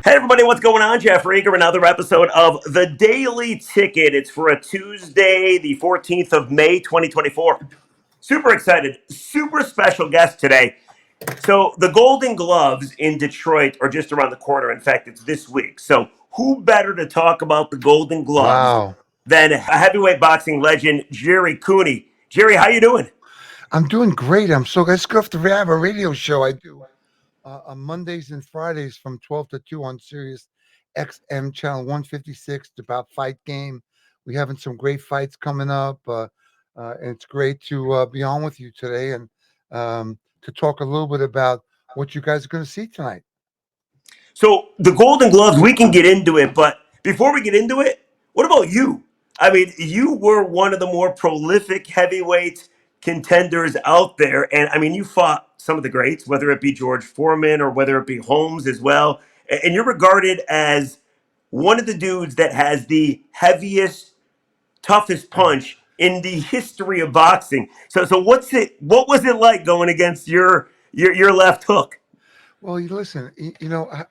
Hey everybody, what's going on? Jeff Rieger, another episode of The Daily Ticket. It's for a Tuesday, the 14th of May, 2024. Super excited, super special guest today. So the Golden Gloves in Detroit are just around the corner. In fact, it's this week. So who better to talk about the Golden Gloves Wow. than a heavyweight boxing legend, Gerry Cooney. Gerry, how you doing? I'm doing great. I'm so it's good to have a radio show I do on Mondays and Fridays from 12 to 2 on Sirius XM channel 156. It's about fight game. We having some great fights coming up. And it's great to be on with you today and to talk a little bit about what you guys are going to see tonight. So the Golden Gloves, we can get into it, but before we get into it, what about you? I mean, you were one of the more prolific heavyweight contenders out there, and I mean, you fought some of the greats, whether it be George Foreman or whether it be Holmes as well, and you're regarded as one of the dudes that has the heaviest, toughest punch in the history of boxing. So what was it like going against your left hook? Well, you listen.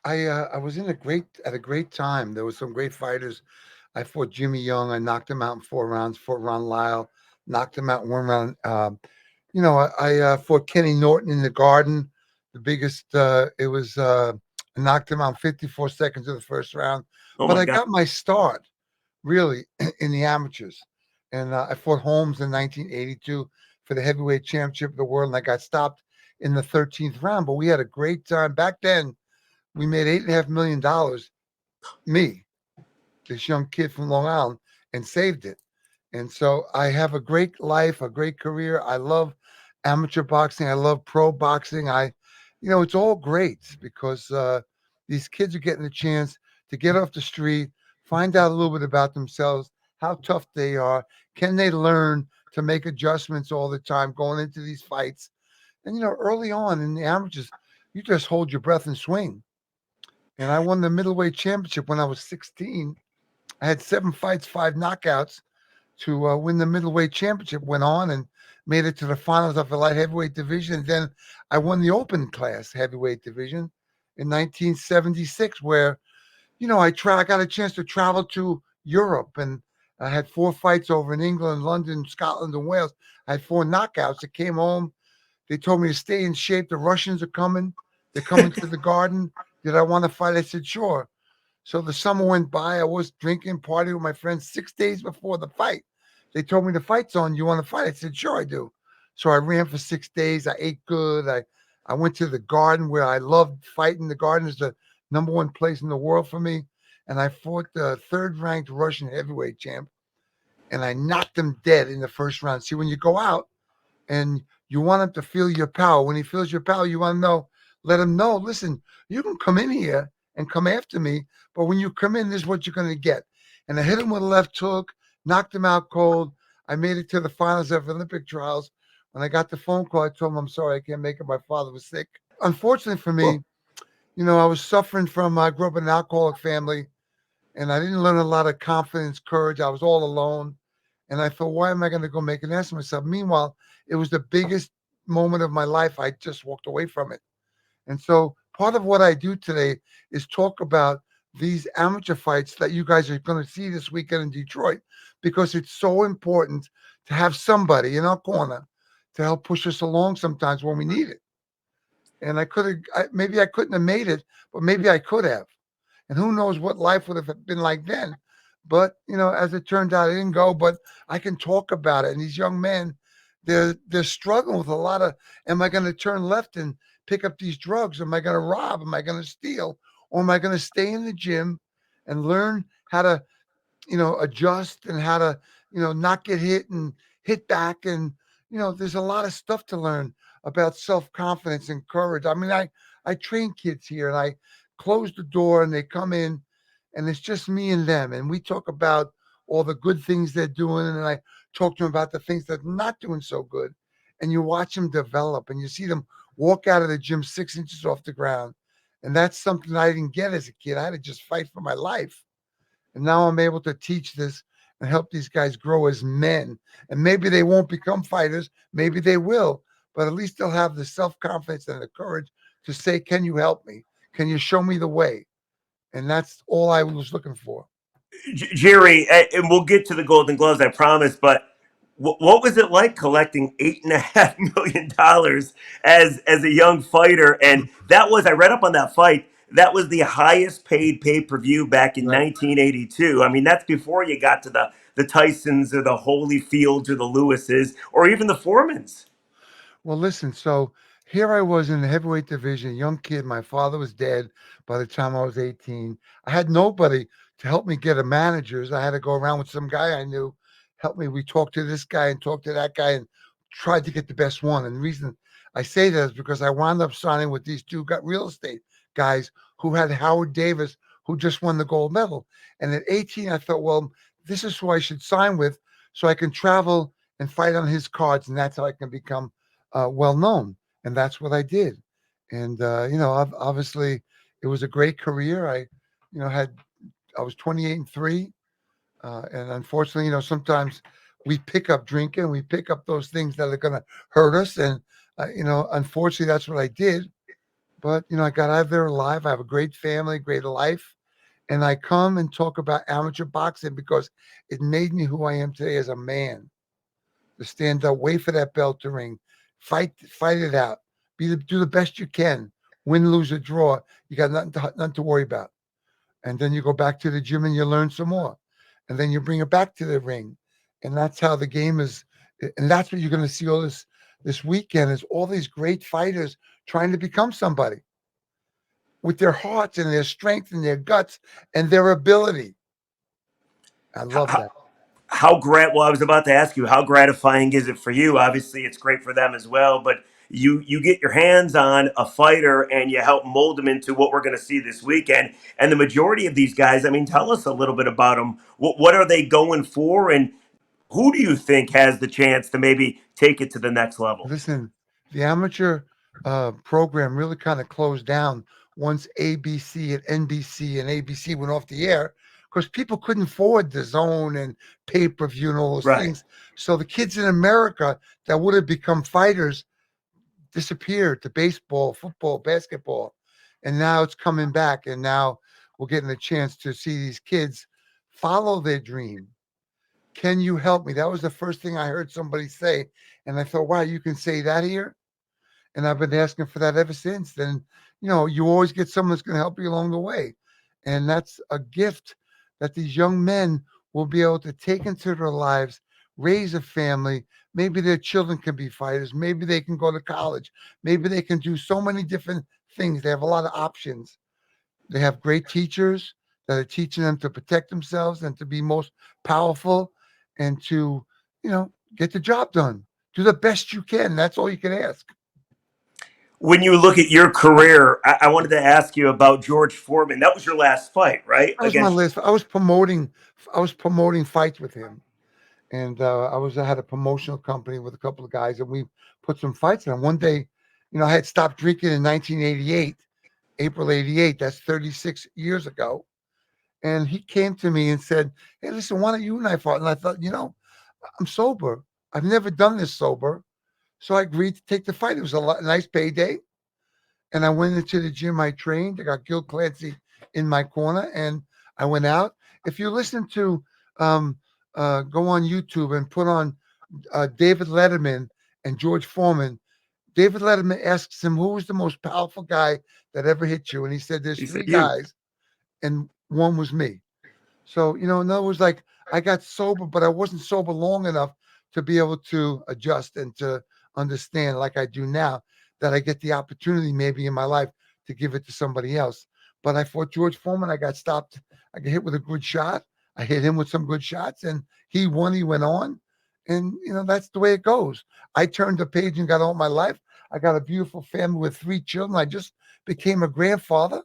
I was in a great time. There was some great fighters. I fought Jimmy Young. I knocked him out in 4 rounds. Fought Ron Lyle, knocked him out in 1 round. I fought Kenny Norton in the Garden. The biggest. I knocked him out in 54 seconds of the first round. Oh But my I God. got my start really in the amateurs, and I fought Holmes in 1982 for the heavyweight championship of the world, and I got stopped in the 13th round. But we had a great time back then. We made $8.5 million. Me, this young kid from Long Island, and saved it. And so I have a great life, a great career. I love amateur boxing. I love pro boxing. It's all great because these kids are getting a chance to get off the street, find out a little bit about themselves, how tough they are. Can they learn to make adjustments all the time going into these fights? And, early on in the amateurs, you just hold your breath and swing. And I won the middleweight championship when I was 16. I had 7 fights, 5 knockouts to win the middleweight championship. Went on and made it to the finals of the light heavyweight division. And then I won the open class heavyweight division in 1976, where I got a chance to travel to Europe, and I had 4 fights over in England, London, Scotland, and Wales. I had 4 knockouts. I came home. They told me to stay in shape. The Russians are coming. They're coming to the Garden. Did I want to fight? I said sure. So the summer went by. I was drinking, partying with my friends 6 days before the fight. They told me the fight's on. You want to fight? I said, sure, I do. So I ran for 6 days. I ate good. I went to the Garden where I loved fighting. The Garden is the number one place in the world for me. And I fought the third ranked Russian heavyweight champ. And I knocked him dead in the first round. See, when you go out and you want him to feel your power, when he feels your power, you want to know, let him know, listen, you can come in here and come after me, but when you come in, this is what you're going to get. And I hit him with a left hook, knocked him out cold. I made it to the finals of Olympic trials. When I got the phone call, I told him, I'm sorry, I can't make it. My father was sick. Unfortunately for me, Well, I was suffering from, I grew up in an alcoholic family, and I didn't learn a lot of confidence, courage. I was all alone. And I thought, why am I going to go make an ass of myself? Meanwhile, it was the biggest moment of my life. I just walked away from it. And so part of what I do today is talk about these amateur fights that you guys are going to see this weekend in Detroit, because it's so important to have somebody in our corner to help push us along sometimes when we need it. And maybe I couldn't have made it, but maybe I could have. And who knows what life would have been like then. But, as it turned out, it didn't go, but I can talk about it. And these young men, they're struggling with a lot of, am I going to turn left and pick up these drugs? Am I going to rob? Am I going to steal? Or am I going to stay in the gym and learn how to, adjust and how to, not get hit and hit back? And, there's a lot of stuff to learn about self-confidence and courage. I mean, I train kids here, and I close the door and they come in, and it's just me and them. And we talk about all the good things they're doing. And I talk to them about the things that are not doing so good. And you watch them develop, and you see them walk out of the gym 6 inches off the ground. And that's something I didn't get as a kid. I had to just fight for my life. And now I'm able to teach this and help these guys grow as men. And maybe they won't become fighters. Maybe they will, but at least they'll have the self confidence and the courage to say, can you help me? Can you show me the way? And that's all I was looking for. Jerry, and we'll get to the Golden Gloves, I promise. But what was it like collecting $8.5 million as a young fighter? And that was, I read up on that fight. That was the highest paid pay-per-view back in Right. 1982. I mean, that's before you got to the Tysons or the Holyfields or the Lewises or even the Foremans. Well, listen, so here I was in the heavyweight division, young kid. My father was dead by the time I was 18. I had nobody to help me get a manager's. I had to go around with some guy I knew, help me. We talked to this guy and talked to that guy and tried to get the best one. And the reason I say that is because I wound up signing with these two got real estate guys who had Howard Davis, who just won the gold medal. And at 18, I thought, well, this is who I should sign with so I can travel and fight on his cards. And that's how I can become well known, and that's what I did. And obviously, it was a great career. I was 28-3, and unfortunately, sometimes we pick up drinking, we pick up those things that are going to hurt us, and unfortunately, that's what I did. But I got out of there alive. I have a great family, great life, and I come and talk about amateur boxing because it made me who I am today as a man to stand up, wait for that bell to ring, fight it out, do the best you can, win, lose, or draw. You got nothing to worry about, and then you go back to the gym and you learn some more, and then you bring it back to the ring, and that's how the game is, and that's what you're going to see all this weekend is all these great fighters trying to become somebody with their hearts and their strength and their guts and their ability. I love that. Well, I was about to ask you, how gratifying is it for you? Obviously it's great for them as well, but you get your hands on a fighter and you help mold them into what we're going to see this weekend. And the majority of these guys, I mean, tell us a little bit about them. What are they going for, and who do you think has the chance to maybe take it to the next level? Listen, the amateur program really kind of closed down once ABC and NBC and ABC went off the air because people couldn't afford the zone and pay per view and all those Right. things. So the kids in America that would have become fighters disappeared to baseball, football, basketball. And now it's coming back. And now we're getting a chance to see these kids follow their dream. Can you help me? That was the first thing I heard somebody say. And I thought, wow, you can say that here? And I've been asking for that ever since. Then, you always get someone that's going to help you along the way. And that's a gift that these young men will be able to take into their lives, raise a family. Maybe their children can be fighters. Maybe they can go to college. Maybe they can do so many different things. They have a lot of options. They have great teachers that are teaching them to protect themselves and to be most powerful and to, get the job done. Do the best you can. That's all you can ask. When you look at your career, I wanted to ask you about George Foreman. That was your last fight, right? That was my Against list. I was promoting fights with him, and I had a promotional company with a couple of guys, and we put some fights in. One day, I had stopped drinking in 1988, April '88. That's 36 years ago. And he came to me and said, "Hey, listen, why don't you and I fight?" And I thought, I'm sober. I've never done this sober, so I agreed to take the fight. It was nice payday. And I went into the gym I trained. I got Gil Clancy in my corner, and I went out. If you listen to, go on YouTube and put on David Letterman and George Foreman. David Letterman asks him, "Who was the most powerful guy that ever hit you?" And he said, "There's he said three you. guys, and one was me." So, in other words, like I got sober, but I wasn't sober long enough to be able to adjust and to understand like I do now that I get the opportunity maybe in my life to give it to somebody else. But I fought George Foreman. I got stopped. I got hit with a good shot. I hit him with some good shots and he won. He went on. And, that's the way it goes. I turned the page and got on with my life. I got a beautiful family with 3 children. I just became a grandfather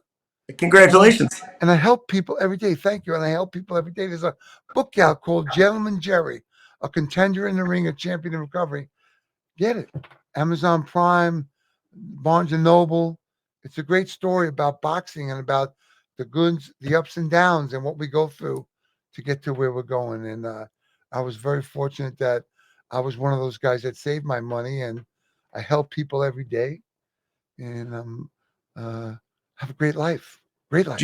and Congratulations. and I help people every day. Thank you. And I help people every day. There's a book out called Gentleman Jerry, a contender in the ring, a champion in recovery. Get it. Amazon Prime, Barnes and Noble. It's a great story about boxing and about the goods, the ups and downs, and what we go through to get to where we're going. And I was very fortunate that I was one of those guys that saved my money, and I help people every day, and uh, have a great life. Great life.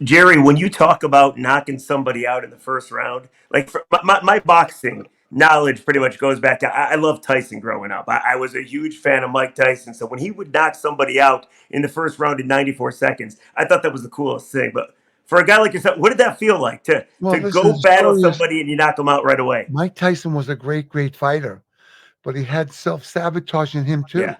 Gerry, when you talk about knocking somebody out in the first round, like my boxing knowledge pretty much goes back to I love Tyson growing up. I was a huge fan of Mike Tyson. So when he would knock somebody out in the first round in 94 seconds, I thought that was the coolest thing. But for a guy like yourself, what did that feel like Well, to listen, go the battle story is somebody and you knock them out right away? Mike Tyson was a great, great fighter, but he had self-sabotage in him Yeah, too.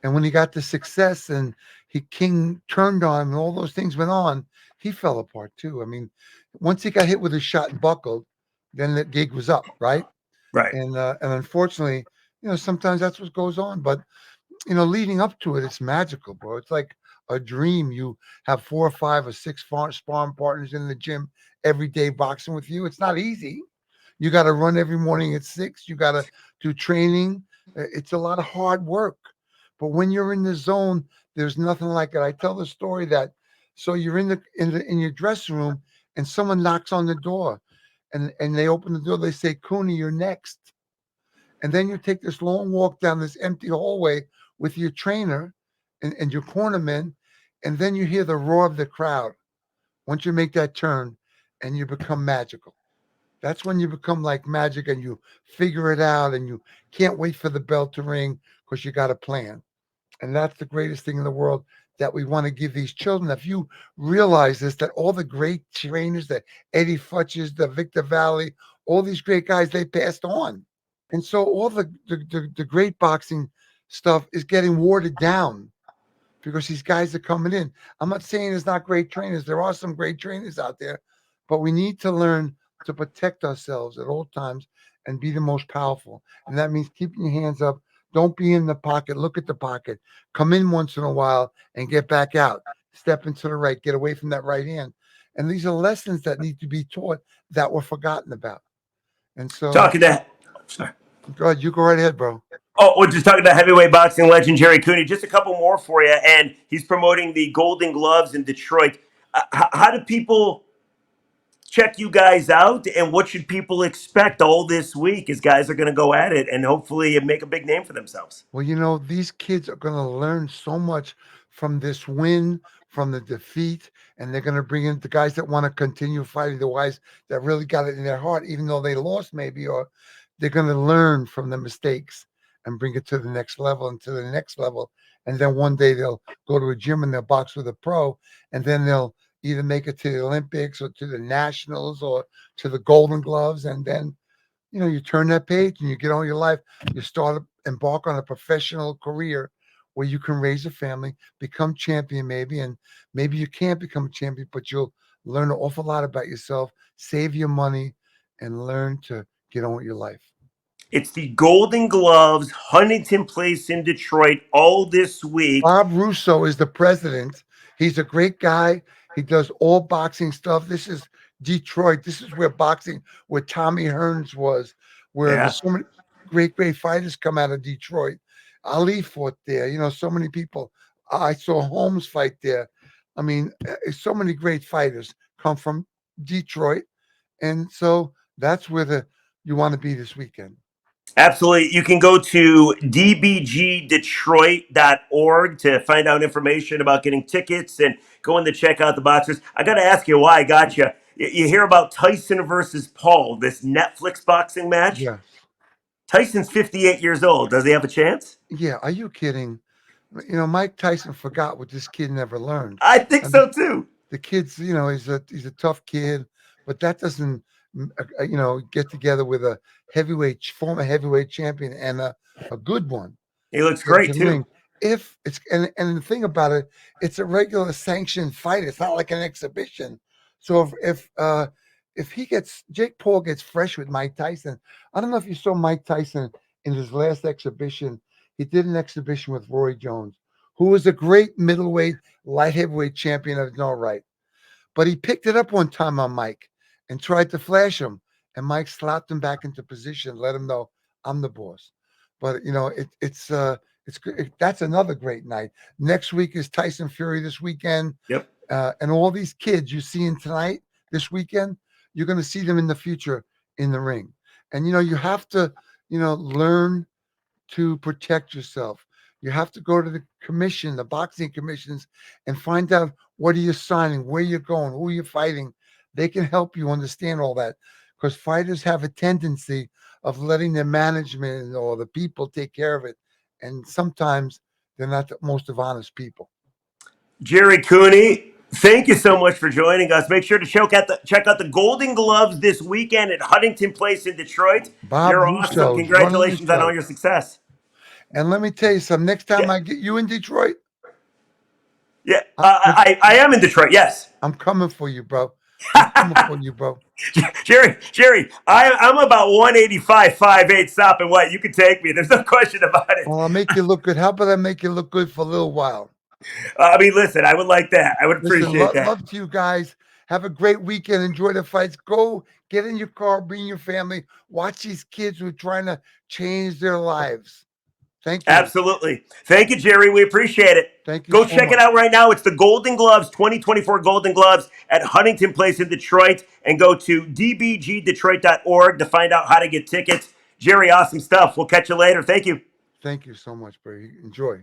And when he got the success and he King turned on and all those things went on, he fell apart too. I mean, once he got hit with a shot and buckled, then the gig was up, right? right. And unfortunately, sometimes that's what goes on. But leading up to it, it's magical, bro. It's like a dream. You have 4 or 5 or 6 sparring partners in the gym every day boxing with you. It's not easy. You got to run every morning at 6. You got to do training. It's a lot of hard work. But when you're in the zone, there's nothing like it. I tell the story that so you're in your dressing room and someone knocks on the door and they open the door. They say, "Cooney, you're next." And then you take this long walk down this empty hallway with your trainer and your cornerman, and then you hear the roar of the crowd. Once you make that turn and you become magical. That's when you become like magic and you figure it out and you can't wait for the bell to ring because you got a plan. And that's the greatest thing in the world that we want to give these children. If you realize this, that all the great trainers, the Eddie Futches, the Victor Valley, all these great guys, they passed on. And so all the great boxing stuff is getting watered down because these guys are coming in. I'm not saying there's not great trainers. There are some great trainers out there, but we need to learn to protect ourselves at all times and be the most powerful. And that means keeping your hands up. Don't be in the pocket. Look at the pocket. Come in once in a while and get back out. Step into the right. Get away from that right hand. And these are lessons that need to be taught that were forgotten about. And so, Talking to, sorry. go ahead. You go right ahead, bro. Oh, we're just talking to heavyweight boxing legend Gerry Cooney. Just a couple more for you, and he's promoting the Golden Gloves in Detroit. How do people check you guys out, and what should people expect all this week as guys are going to go at it and hopefully make a big name for themselves? Well, these kids are going to learn so much from this win, from the defeat, and they're going to bring in the guys that want to continue fighting, the guys that really got it in their heart, even though they lost maybe, or they're going to learn from the mistakes and bring it to the next level and to the next level. And then one day they'll go to a gym and they'll box with a pro, and then they'll either make it to the Olympics or to the Nationals or to the Golden Gloves. And then you turn that page and you get on your life. You start embark on a professional career where you can raise a family, become champion maybe, and maybe you can't become a champion, but you'll learn an awful lot about yourself, save your money, and learn to get on with your life. It's the Golden Gloves, Huntington Place in Detroit, all this week. Bob Russo is the president. He's a great guy. He does all boxing stuff. This is Detroit. This is where boxing, where Tommy Hearns was, where Yeah, there's so many great, great fighters come out of Detroit. Ali fought there. So many people. I saw Holmes fight there. I mean, so many great fighters come from Detroit, and so that's where you want to be this weekend. absolutely. You can go to dbgdetroit.org to find out information about getting tickets and going to check out the boxers. I got to ask you why I got you. You hear about Tyson versus Paul, this Netflix boxing match? Yes. Tyson's 58 years old. Does he have a chance? Yeah. Are you kidding? Mike Tyson forgot what this kid never learned. I think And so too. the kid's, he's a tough kid, but that doesn't, get together with a former heavyweight champion and a good one. He looks Get great into the too. ring. If it's and the thing about it, it's a regular sanctioned fight. It's not like an exhibition. So if he gets Jake Paul gets fresh with Mike Tyson, I don't know if you saw Mike Tyson in his last exhibition. He did an exhibition with Roy Jones, who was a great middleweight, light heavyweight champion of no right. But he picked it up one time on Mike and tried to flash him, and Mike slapped him back into position, let him know I'm the boss. But that's another great night. Next week is Tyson Fury. This weekend, Yep. and all these kids you see in tonight, this weekend, you're going to see them in the future in the ring. And you have to learn to protect yourself. You have to go to the commission, the boxing commissions, and find out what are you signing, where you're going, who you're fighting. They can help you understand all that because fighters have a tendency of letting their management or the people take care of it, and sometimes they're not the most of honest people. Gerry Cooney, thank you so much for joining us. Make sure to check out the Golden Gloves this weekend at Huntington Place in Detroit. Bob You're awesome. Russo is running the Congratulations on all show. your success. And let me tell you something. Next time Yeah, I get you in Detroit, yeah. I, I, I am in Detroit. Yes, I'm coming for you, bro. I'm coming for you, bro. Gerry. I'm about 185, 5'8", stopping what you can take me. There's no question about it. Well, I'll make you look good. How about I make you look good for a little while? I mean, listen, I would like that. I would Listen, appreciate that. love to you guys. Have a great weekend. Enjoy the fights. Go get in your car, bring your family. Watch these kids who are trying to change their lives. Thank you. Absolutely. Thank you, Gerry. We appreciate it. Thank you Go so check it much. out right now. It's the Golden Gloves, 2024 Golden Gloves at Huntington Place in Detroit. And go to dbgdetroit.org to find out how to get tickets. Gerry, awesome stuff. We'll catch you later. Thank you. Thank you so much, bro. Enjoy.